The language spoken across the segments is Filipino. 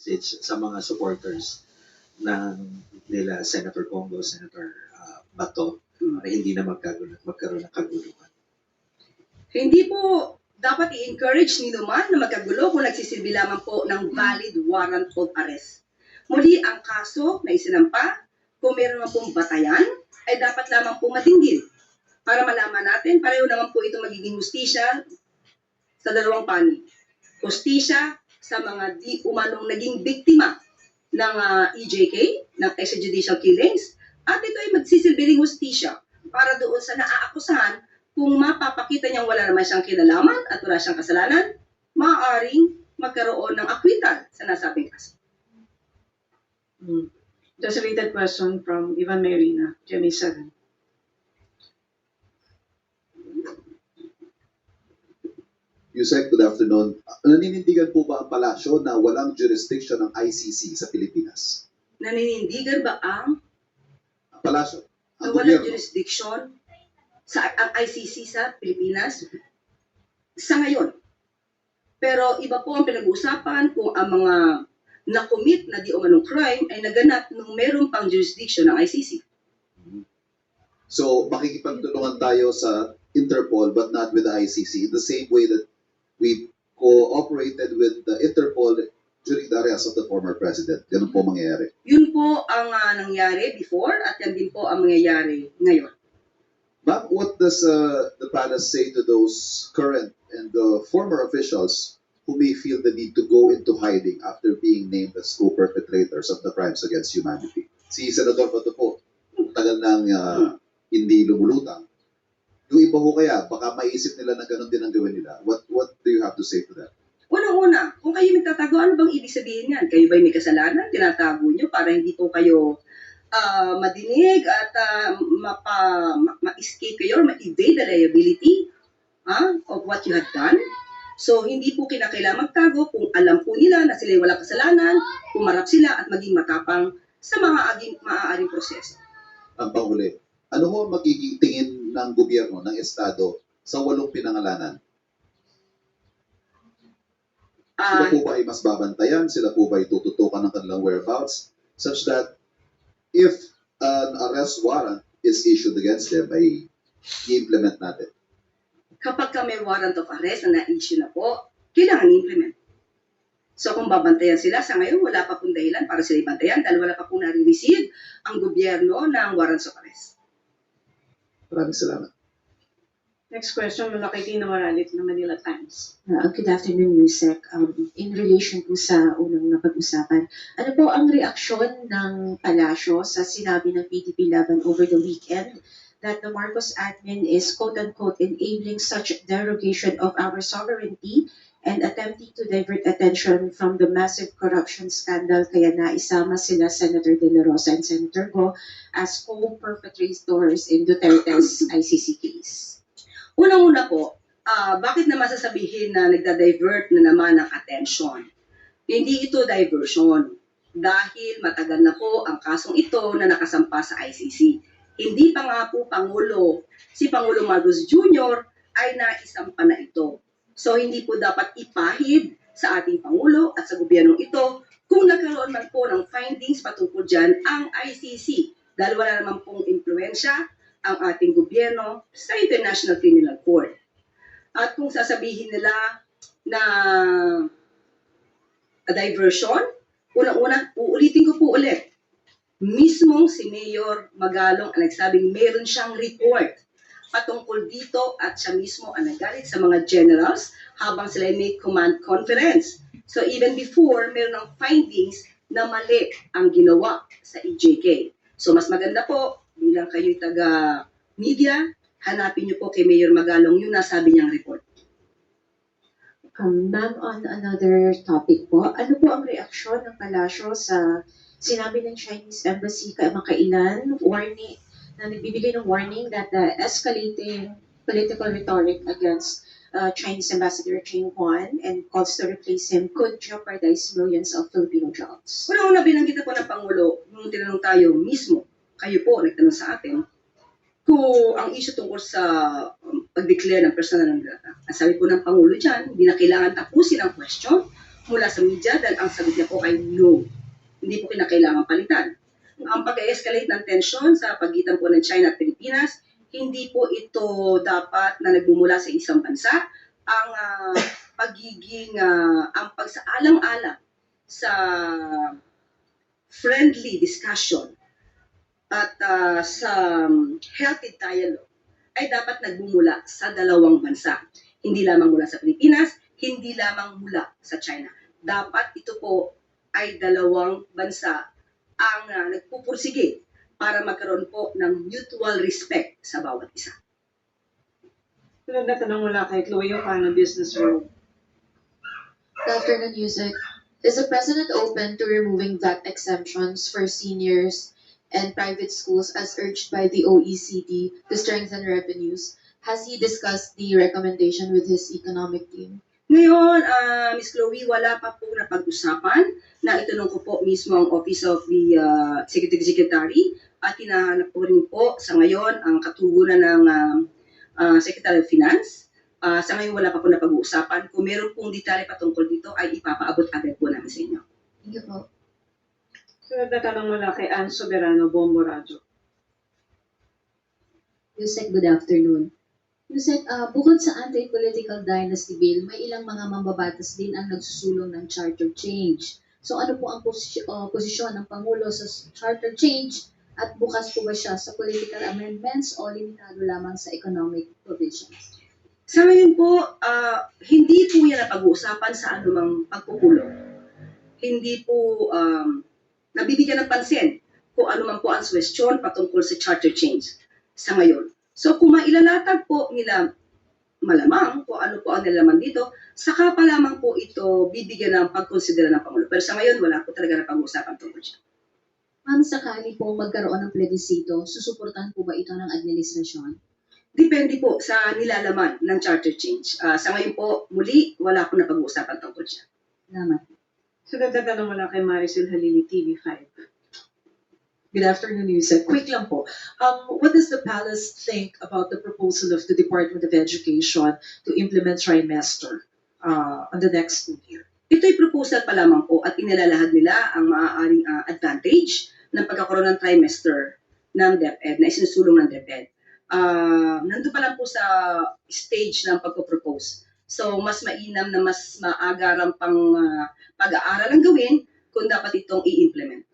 message sa mga supporters ng nila Senator Congo, Senator Bato, para hindi na magkaroon ng kaguluhan? Hindi po dapat i-encourage ni naman na magkagulo kung nagsisilbi lamang po ng valid warrant of arrest. Muli, ang kaso na isinampa, kung meron naman pong batayan, ay dapat lamang po matinggil. Para malaman natin, pareho naman po ito magiging hustisya sa dalawang panig. Hustisya sa mga di umanong naging biktima ng EJK, ng extrajudicial killings, at ito ay magsisilbi ring hustisya para doon sa naaakusahan. Kung mapapakita niyang wala naman siyang kinalaman at wala siyang kasalanan, maaaring magkaroon ng acquittal sa nasabing kaso. Just a related question from Ivan Mayrina, GMA 7. Yusek, good afternoon. Naninindigan po ba ang palasyo na walang jurisdiction ng ICC sa Pilipinas? Naninindigan ba ang Palasyo? na walang jurisdiction sa ang ICC sa Pilipinas sa ngayon? Pero iba po ang pinag-uusapan kung ang mga na-commit na di umanong crime ay naganap nung meron pang jurisdiction ng ICC. So, makikipagtulungan tayo sa Interpol but not with the ICC in the same way that we cooperated with the Interpol during the arrest of the former president. Ganun po mangyayari. Yun po ang nangyari before at yan din po ang mangyayari ngayon. Ma'am, what does the palace say to those current and former officials who may feel the need to go into hiding after being named as co-perpetrators of the crimes against humanity? Si Senador Bato po, tagal nang hindi lumulutang. Yung iba ko kaya, baka maisip nila na ganun din ang gawin nila. What do you have to say to that? Unang-una, kung kayo magtatago, ano bang ibig sabihin yan? Kayo ba'y may kasalanan? Tinatago nyo para hindi po kayo madinig at ma-escape kayo or ma-evade the liability of what you have done. So, hindi po kinakailangan magtago kung alam po nila na sila'y walang kasalanan, pumarap sila at maging matapang sa mga maaaring proseso. Ang panghuli, ano ho magiging tingin ng gobyerno, ng Estado, sa 8 pinangalanan? Sila po ba ay mas babantayan? Sila po ba ay tututukan ng kanilang whereabouts? Such that if an arrest warrant is issued against them, ay i-implement natin. Kapag may warrant of arrest na na-issue na po, kailangan i-implement. So kung babantayan sila, sa ngayon wala pa pong dahilan para sila ibantayan dahil wala pa pong nare-receive ang gobyerno ng warrants of arrest. Maraming salamat. Next question, Malaki Tina Maralit ng Manila Times. Good afternoon, Yusek. In relation po sa unang napag-usapan, ano po ang reaksyon ng palasyo sa sinabi ng PDP Laban over the weekend that the Marcos admin is quote-unquote enabling such derogation of our sovereignty and attempting to divert attention from the massive corruption scandal, kaya naisama sila Senator De La Rosa and Senator Go as co-perpetrators in Duterte's ICC case? Unang-una po, bakit naman sasabihin na nagda-divert na naman ang attention? Hindi ito diversion dahil matagal na po ang kasong ito na nakasampa sa ICC. Hindi pa nga po si Pangulo Marcos Jr. ay naisampa na ito. So hindi po dapat ipahid sa ating Pangulo at sa gobyernong ito kung nagkaroon man po ng findings patungkol dyan ang ICC dahil wala naman pong impluensya ang ating gobyerno sa International Criminal Court. At kung sasabihin nila na diversion, unang-una, uulitin ko po ulit, mismong si Mayor Magalong ang nagsabing meron siyang report patungkol dito at siya mismo ang nagalit sa mga generals habang sila may command conference. So even before, meron ng findings na mali ang ginawa sa EJK. So mas maganda po, bilang kayo'y taga-media, hanapin niyo po kay Mayor Magalong yung nasabi niyang report. Ma'am, on another topic po, ano po ang reaksyon ng palasyo sa sinabi ng Chinese Embassy kamakailan, warning, na nagbibigay ng warning that the escalating political rhetoric against Chinese Ambassador Ching Huan and calls to replace him could jeopardize millions of Filipino jobs? Una-una binanggit po ng Pangulo, nung tinanong tayo mismo, kayo po nagtanong sa atin, kung ang issue tungkol sa pag-declare ng personal ng data. Ang sabi po ng Pangulo dyan, hindi na kailangan tapusin ang question mula sa media dahil ang sagot niya po ay no. Hindi po kinakailangan palitan. Ang pag-escalate ng tension sa pagitan po ng China at Pilipinas, hindi po ito dapat na nagmumula sa isang bansa. Ang ang pagsaalang-alang sa friendly discussion at sa healthy dialogue ay dapat nagmumula sa dalawang bansa. Hindi lamang mula sa Pilipinas, hindi lamang mula sa China. Dapat ito po ay dalawang bansa ang nagpupursige para magkaroon po ng mutual respect sa bawat isa. Sunod na tanong mula kay Chloe Ocano, Business World. Good afternoon, Yusek. Is the President open to removing VAT exemptions for seniors and private schools as urged by the OECD to strengthen revenues? Has he discussed the recommendation with his economic team? Ngayon, Ms. Chloe, wala pa po napag-usapan na itanong ko po mismo ang Office of the Executive Secretary at hinahanap ko rin po sa ngayon ang katugunan ng Secretary of Finance. Sa ngayon, wala pa po napag-uusapan. Kung meron pong detalye patungkol dito, ay ipapaabot agad po namin sa inyo. Thank you po. Sunod na tanong mula kay Ann Soberano, Bombo Radyo. Yusek, good afternoon. Yusek, bukod sa anti-political dynasty bill, may ilang mga mambabatas din ang nagsusulong ng charter change. So ano po ang posisyon ng Pangulo sa charter change at bukas po ba siya sa political amendments o limitado lamang sa economic provisions? Sa ngayon po, hindi po yan napag-uusapan sa anumang pagpupulong. Hindi po nabibigyan ng pansin kung ano man po ang suwestyon patungkol sa charter change sa ngayon. So kung mailalatag po nila malamang kung ano po ang nilalaman dito, saka pa lamang po ito bibigyan ng pagkonsidera ng Pangulo. Pero sa ngayon, wala po talaga na pag-uusapan tungkol siya. Ma'am, sakali po magkaroon ng plebisito, susuportahan po ba ito ng administrasyon? Depende po sa nilalaman ng charter change. Sa ngayon po, muli, wala po na pag-uusapan tungkol siya. Salamat. Sunod na tanong mula kay Maricel Halili, TV5. Good afternoon, Yusek. Quick lang po. What does the Palace think about the proposal of the Department of Education to implement trimester on the next school year? Ito'y proposal pa lamang po at inilalahad nila ang maaaring advantage ng pagkakaroon ng trimester ng DepEd, na isinusulong ng DepEd. Nandun pa lang po sa stage ng pagpo-propose. So, mas mainam na mas maagaran pang pag-aaral ang gawin kung dapat itong i-implement.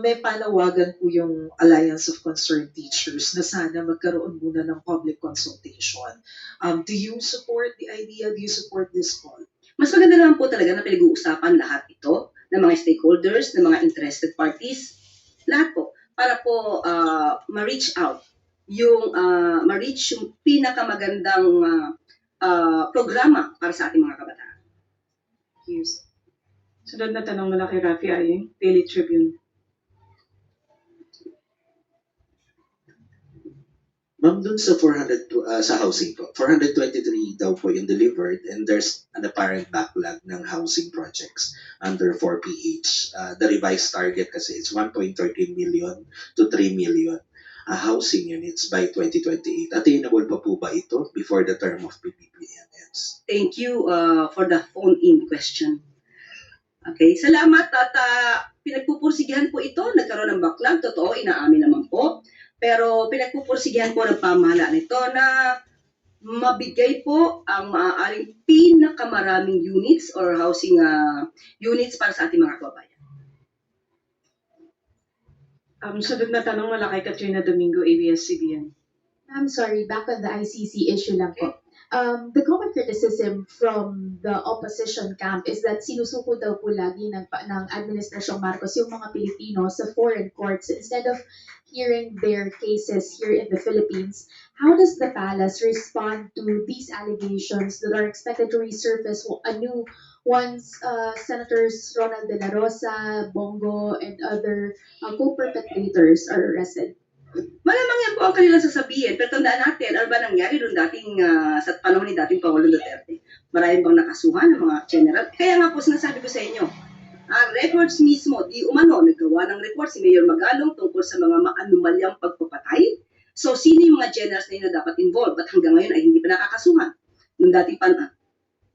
May panawagan po yung Alliance of Concerned Teachers na sana magkaroon muna ng public consultation. Do you support the idea? Do you support this call? Mas maganda naman po talaga na pinag-uusapan lahat ito ng mga stakeholders, ng mga interested parties, lahat po, para po ma-reach out yung ma-reach yung pinakamagandang programa para sa ating mga kabataan. Yes. Sunod na tanong mula kay Rafi Aying, Daily Tribune. Ma'am, dun sa sa housing po, 423 daw po yung delivered and there's an apparent backlog ng housing projects under 4PH. The revised target kasi is 1.13 million to 3 million housing units by 2028. Attainable pa po ba ito before the term of PPPM ends? Thank you for the phone-in question. Okay, salamat at pinagpupursigihan po ito, nagkaroon ng backlog, totoo, inaamin naman po. Pero pinagpupursigihan po ng pamahalaan nito na mabigay po ang maaaring pinakamaraming units or housing units para sa ating mga kababayan. Sunod na tanong mula kay Katrina Domingo, ABS-CBN. I'm sorry, back on the ICC issue lang po. The common criticism from the opposition camp is that sinusuko daw po lagi ng Administrasyong Marcos yung mga Pilipino sa foreign courts instead of hearing their cases here in the Philippines. How does the palace respond to these allegations that are expected to resurface anew once Senators Ronald De La Rosa, Bongo, and other co-perpetrators are arrested? Malamang yan po ang kanilang sasabihin. Pero tandaan natin, ano ba nangyari doon sa panahon ni dating Pangulong Duterte? Maraming bang nakasuhan ng mga general? Kaya nga po sinasabi ko sa inyo, records mismo, di umano, naggawa ng report si Mayor Magalong tungkol sa mga maanumalyang pagpapatay. So, sino yung mga generals na yun na dapat involved? At hanggang ngayon ay hindi pa nakakasuhan ng dating panahon.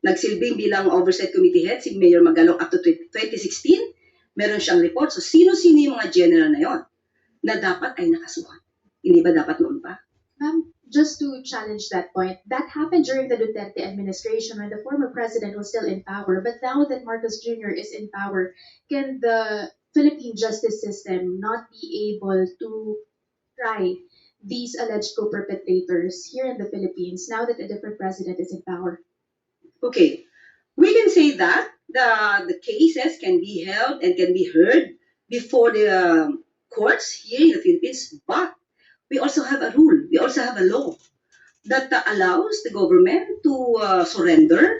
Nagsilbing bilang oversight committee head si Mayor Magalong up to 2016. Meron siyang report. So, sino-sino yung mga general na yon na dapat ay nakasuhan? Hindi ba dapat noon pa? Ma'am, just to challenge that point, that happened during the Duterte administration when the former president was still in power. But now that Marcos Jr. is in power, can the Philippine justice system not be able to try these alleged co-perpetrators here in the Philippines now that a different president is in power? Okay, we can say that the cases can be held and can be heard before the courts here in the Philippines, but we also have a rule, we also have a law that allows the government to surrender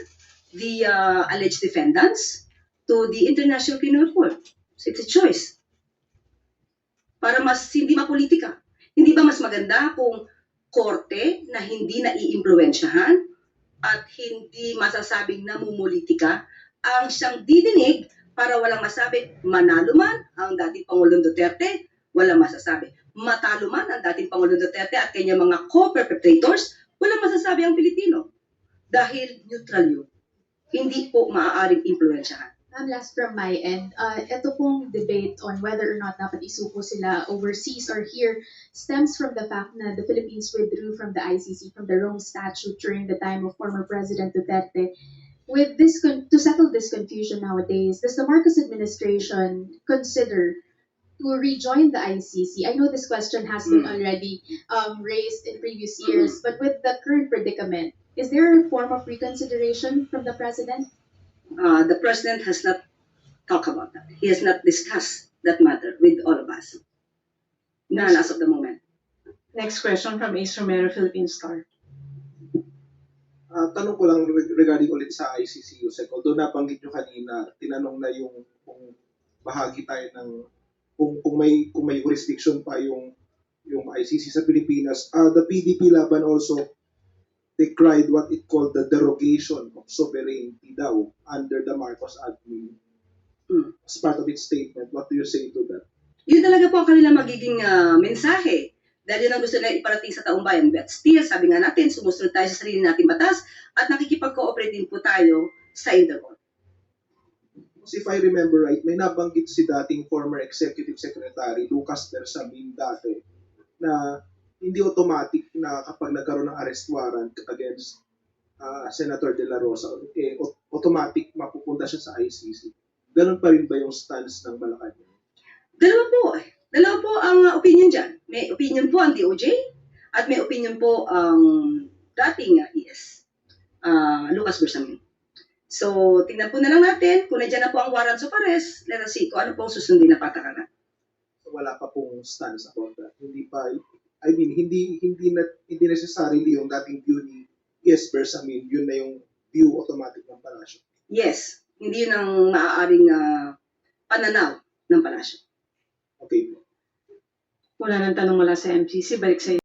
the alleged defendants to the International Criminal Court. So it's a choice. Para mas hindi mapolitika. Hindi ba mas maganda kung korte na hindi naiimpluwensyahan at hindi masasabing namumulitika ang siyang didinig para walang masabi, manalo man ang dating Pangulong Duterte, walang masasabi. Matalo man ang dating Pangulong Duterte at kanyang mga co-perpetrators, walang masasabi ang Pilipino. Dahil neutral yun. Hindi po maaaring impluwensyahan. Ma'am, last from my end, ito pong debate on whether or not dapat isuko sila overseas or here stems from the fact na the Philippines withdrew from the ICC, from the Rome Statute during the time of former President Duterte. With this, to settle this confusion nowadays, does the Marcos administration consider to rejoin the ICC? I know this question has been already raised in previous years, but with the current predicament, is there a form of reconsideration from the President? The President has not talked about that. He has not discussed that matter with all of us. None as of the moment. Next question from Ace Romero, Philippine Star. Tanong ko lang regarding ulit sa ICC, Yusek. Although nabanggit nyo kanina, tinanong na yung kung bahagi tayo ng kung may jurisdiction pa yung ICC sa Pilipinas. The PDP Laban also decried what it called the derogation of sovereignty daw under the Marcos admin as part of its statement. What do you say to that? Yun talaga po ang kanilang magiging mensahe. Dahil yun ang gusto nila iparating sa taong bayan. But still, sabi nga natin, sumusunod tayo sa sarili nating batas at nakikipag-cooperate din po tayo sa Interpol. If I remember right, may nabanggit si dating former Executive Secretary Lucas Bersamin dati na hindi automatic na kapag nagkaroon ng arrest warrant against Senator De La Rosa, automatic mapupunta siya sa ICC. Ganun pa rin ba yung stance ng Malacanang? Dalawa po ang opinion dyan. May opinion po ang DOJ at may opinion po ang dating ES, Lucas Bersamin. So, tingnan po na lang natin kung nandiyan na po ang warrants of arrest, let us see kung ano po ang susundin na patakaran. So, wala pa pong stance about that. Hindi pa, I mean, hindi necessarily yung dating view ni ES Bersamin, yun na yung view automatic ng palasyo. Yes, hindi yun ang maaaring pananaw ng palasyo. Okay. Wala nang tanong mula sa MCC. Balik sa